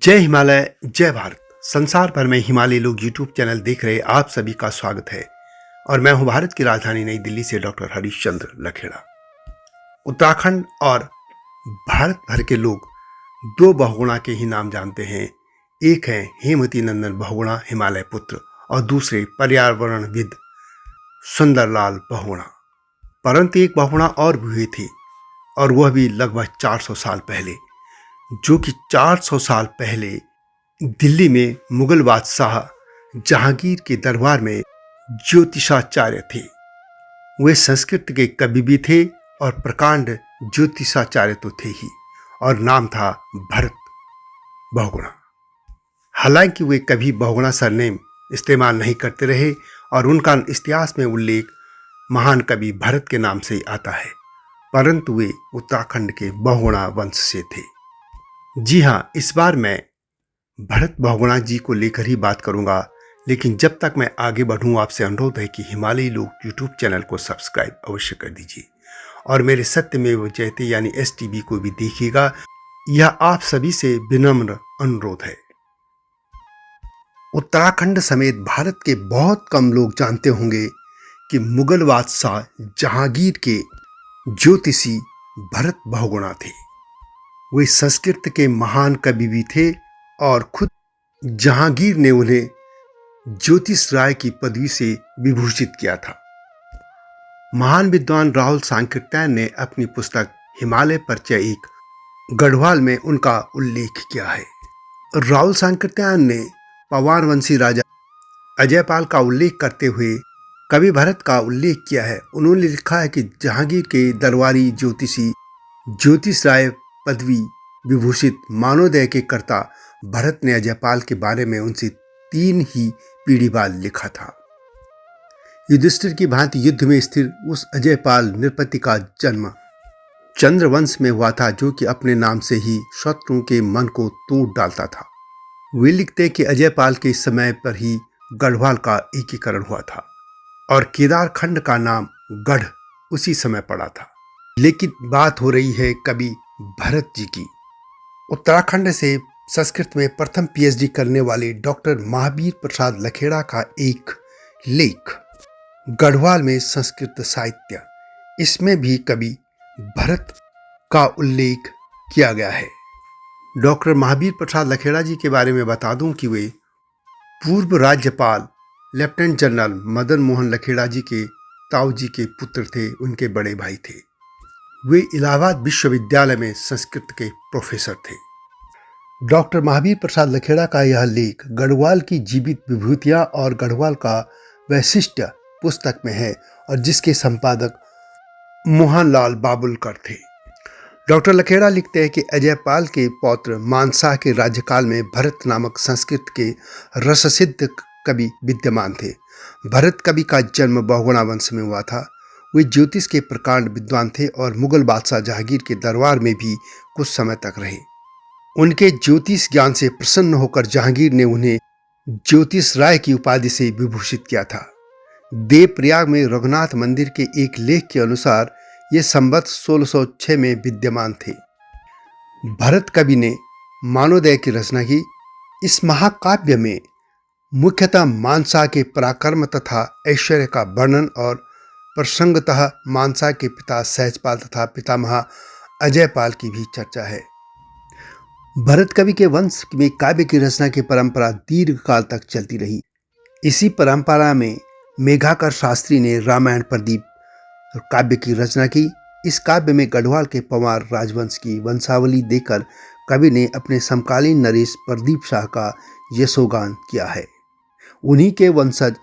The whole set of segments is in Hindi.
जय हिमालय जय भारत। संसार भर में हिमालय लोग यूट्यूब चैनल देख रहे आप सभी का स्वागत है और मैं हूं भारत की राजधानी नई दिल्ली से डॉक्टर हरीशचंद्र लखेड़ा। उत्तराखंड और भारत भर के लोग दो बहुगुणा के ही नाम जानते हैं। एक है हेमवती नंदन बहुगुणा हिमालय पुत्र और दूसरे पर्यावरणविद सुंदरलाल बहुगुणा। परंतु एक बहुगुणा और भी हुई थी और वह भी लगभग 400 साल पहले, जो कि 400 साल पहले दिल्ली में मुगल बादशाह जहांगीर के दरबार में ज्योतिषाचार्य थे। वे संस्कृत के कवि भी थे और प्रकांड ज्योतिषाचार्य तो थे ही, और नाम था भरत बहुगुणा। हालांकि वे कभी बहुगुणा सरनेम इस्तेमाल नहीं करते रहे और उनका इतिहास में उल्लेख महान कवि भरत के नाम से ही आता है, परंतु वे उत्तराखंड के बहुगुणा वंश से थे। जी हाँ, इस बार मैं भरत बहुगुणा जी को लेकर ही बात करूंगा, लेकिन जब तक मैं आगे बढ़ूं आपसे अनुरोध है कि हिमालयी लोग यूट्यूब चैनल को सब्सक्राइब अवश्य कर दीजिए और मेरे सत्यमेव जयते यानी STV को भी देखिएगा। यह आप सभी से विनम्र अनुरोध है। उत्तराखंड समेत भारत के बहुत कम लोग जानते होंगे कि मुगल बादशाह जहांगीर के ज्योतिषी भरत बहुगुणा थे। वे संस्कृत के महान कवि भी थे और खुद जहांगीर ने उन्हें ज्योतिष राय की पदवी से विभूषित किया था। महान विद्वान राहुल सांकृत्यायन ने अपनी पुस्तक हिमालय परिचय एक गढ़वाल में उनका उल्लेख किया है। राहुल सांकृत्यायन ने पवार वंशी राजा अजयपाल का उल्लेख करते हुए कवि भरत का उल्लेख किया है। उन्होंने लिखा है कि जहांगीर के दरबारी ज्योतिषी ज्योतिष राय पदवी विभूषित मानवोदय के कर्ता भरत ने अजयपाल के बारे में उनसे 3 ही पीढ़ी बाद लिखा था। युधिष्ठिर की भांति युद्ध में स्थिर उस अजयपाल नृपति का जन्म चंद्रवंश में हुआ था, जो कि अपने नाम से ही शत्रुओं के मन को तोड़ डालता था। वे लिखते हैं कि अजयपाल के समय पर ही गढ़वाल का एकीकरण हुआ था और केदार खंड का नाम गढ़ उसी समय पड़ा था। लेकिन बात हो रही है कवि भरत जी की। उत्तराखंड से संस्कृत में प्रथम PhD करने वाले डॉक्टर महावीर प्रसाद लखेड़ा का एक लेख गढ़वाल में संस्कृत साहित्य, इसमें भी कवि भरत का उल्लेख किया गया है। डॉक्टर महावीर प्रसाद लखेड़ा जी के बारे में बता दूं कि वे पूर्व राज्यपाल लेफ्टिनेंट जनरल मदन मोहन लखेड़ा जी के ताऊ जी के पुत्र थे, उनके बड़े भाई थे। वे इलाहाबाद विश्वविद्यालय में संस्कृत के प्रोफेसर थे। डॉक्टर महावीर प्रसाद लखेड़ा का यह लेख गढ़वाल की जीवित विभूतियां और गढ़वाल का वैशिष्ट्य पुस्तक में है और जिसके संपादक मोहनलाल बाबुलकर थे। डॉक्टर लखेड़ा लिखते हैं कि अजयपाल के पौत्र मानशाह के राज्यकाल में भरत नामक संस्कृत के रससिद्ध कवि विद्यमान थे। भरत कवि का जन्म बहुगुणा वंश में हुआ था। वे ज्योतिष के प्रकांड विद्वान थे और मुगल बादशाह जहांगीर के दरबार में भी कुछ समय तक रहे। उनके ज्योतिष ज्ञान से प्रसन्न होकर जहांगीर ने उन्हें ज्योतिष राय की उपाधि से विभूषित किया था। देवप्रयाग में रघुनाथ मंदिर के एक लेख के अनुसार ये संवत 1606 में विद्यमान थे। भरत कवि ने मानवोदय की रचना की। इस महाकाव्य में मुख्यतः मानशाह के पराक्रम तथा ऐश्वर्य का वर्णन और प्रसंगतः मानशाह के पिता सहजपाल तथा पितामह अजयपाल की भी चर्चा है। भरत कवि के वंश में काव्य की रचना की परंपरा दीर्घ काल तक चलती रही। इसी परंपरा में मेघाकर शास्त्री ने रामायण प्रदीप काव्य की रचना की। इस काव्य में गढ़वाल के पंवार राजवंश की वंशावली देकर कवि ने अपने समकालीन नरेश प्रदीप शाह का यशोगान किया है। उन्हीं के वंशज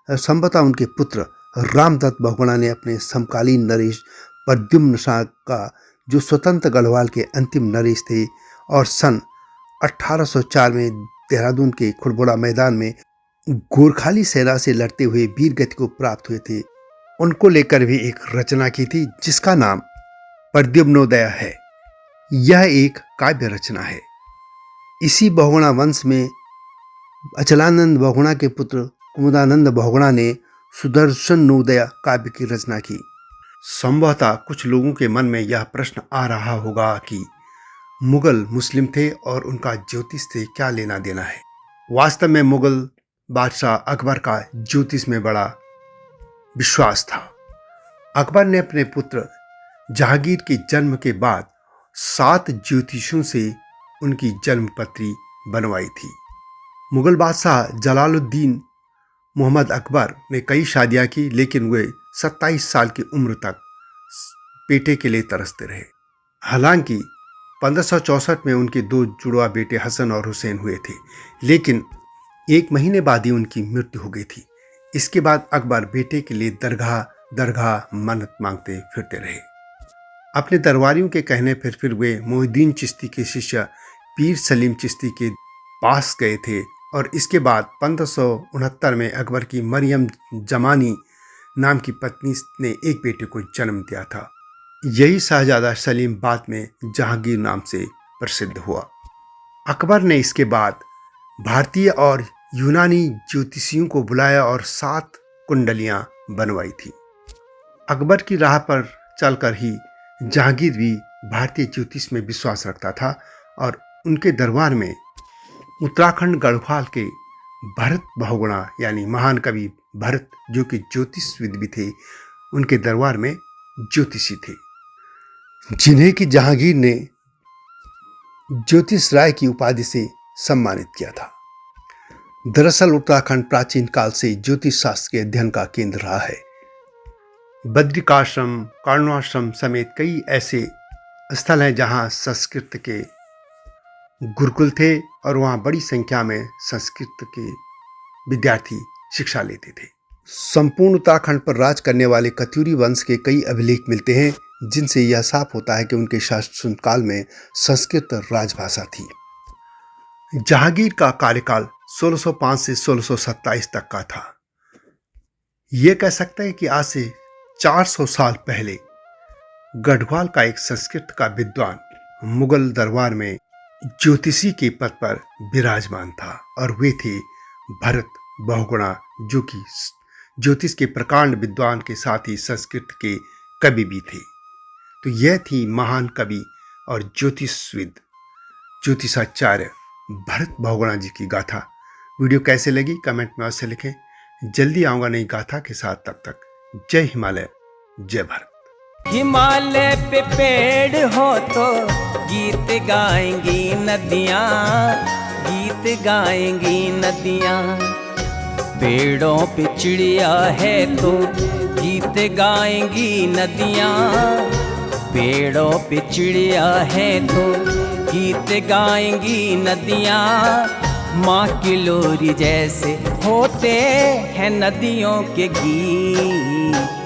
संभवतः उनके पुत्र रामदत्त बहुगुणा ने अपने समकालीन नरेश प्रद्युम्न शाह का, जो स्वतंत्र गढ़वाल के अंतिम नरेश थे और सन 1804 में देहरादून के खुड़बुड़ा मैदान में गोरखाली सेना से लड़ते हुए वीर गति को प्राप्त हुए थे, उनको लेकर भी एक रचना की थी जिसका नाम प्रद्युम्नोदय है। यह एक काव्य रचना है। इसी बहुगुणा वंश में अचलानंद बहुगुणा के पुत्र कुमुदानंद बहुगुणा ने सुदर्शनोदय काव्य की रचना की। संभवतः कुछ लोगों के मन में यह प्रश्न आ रहा होगा कि मुगल मुस्लिम थे और उनका ज्योतिष से क्या लेना देना है। वास्तव में मुगल बादशाह अकबर का ज्योतिष में बड़ा विश्वास था। अकबर ने अपने पुत्र जहांगीर के जन्म के बाद 7 ज्योतिषियों से उनकी जन्मपत्री बनवाई थी। मुगल बादशाह जलालुद्दीन मोहम्मद अकबर ने कई शादियां की, लेकिन वे 27 साल की उम्र तक बेटे के लिए तरसते रहे। हालांकि 1564 में उनके 2 जुड़वा बेटे हसन और हुसैन हुए थे, लेकिन 1 महीने बाद ही उनकी मृत्यु हो गई थी। इसके बाद अकबर बेटे के लिए दरगाह मन्नत मांगते फिरते रहे। अपने दरबारियों के कहने पर फिर वे मोहिउद्दीन चिश्ती के शिष्य पीर सलीम चिश्ती के पास गए थे और इसके बाद 1569 में अकबर की मरियम जमानी नाम की पत्नी ने एक बेटे को जन्म दिया था। यही शहजादा सलीम बाद में जहांगीर नाम से प्रसिद्ध हुआ। अकबर ने इसके बाद भारतीय और यूनानी ज्योतिषियों को बुलाया और 7 कुंडलियां बनवाई थी। अकबर की राह पर चलकर ही जहांगीर भी भारतीय ज्योतिष में विश्वास रखता था और उनके दरबार में उत्तराखंड गढ़वाल के भरत बहुगुणा यानी महान कवि भरत, जो कि ज्योतिषविद भी थे, उनके दरबार में ज्योतिषी थे, जिन्हें कि जहांगीर ने ज्योतिष राय की उपाधि से सम्मानित किया था। दरअसल उत्तराखंड प्राचीन काल से ज्योतिष शास्त्र के अध्ययन का केंद्र रहा है। बद्रिकाश्रम, कर्णाश्रम समेत कई ऐसे स्थल हैं जहां संस्कृत के गुरुकुल थे और वहां बड़ी संख्या में संस्कृत के विद्यार्थी शिक्षा लेते थे। संपूर्ण उत्तराखंड पर राज करने वाले कत्यूरी वंश के कई अभिलेख मिलते हैं, जिनसे यह साफ होता है कि उनके शासन काल में संस्कृत राजभाषा थी। जहांगीर का कार्यकाल 1605 से 1627 तक का था। यह कह सकते हैं कि आज से 400 साल पहले गढ़वाल का एक संस्कृत का विद्वान मुगल दरबार में ज्योतिषी के पद पर विराजमान था और वे थे भरत बहुगुणा, जो कि ज्योतिष के प्रकांड विद्वान के साथ ही संस्कृत के कवि भी थे। तो यह थी महान कवि और ज्योतिषविद, ज्योतिषाचार्य भरत बहुगुणा जी की गाथा। वीडियो कैसे लगी कमेंट में अवश्य लिखें। जल्दी आऊँगा नई गाथा के साथ, तब तक जय हिमालय, जय भारत। हिमालय पे पेड़ हो तो गीत गाएंगी नदियाँ, गीत गाएंगी नदियाँ। पेड़ों पे चिड़िया है तो गीत गाएंगी नदियाँ, पेड़ों पे चिड़िया है तो गीत गाएंगी नदियाँ। माँ की लोरी जैसे होते हैं नदियों के गीत।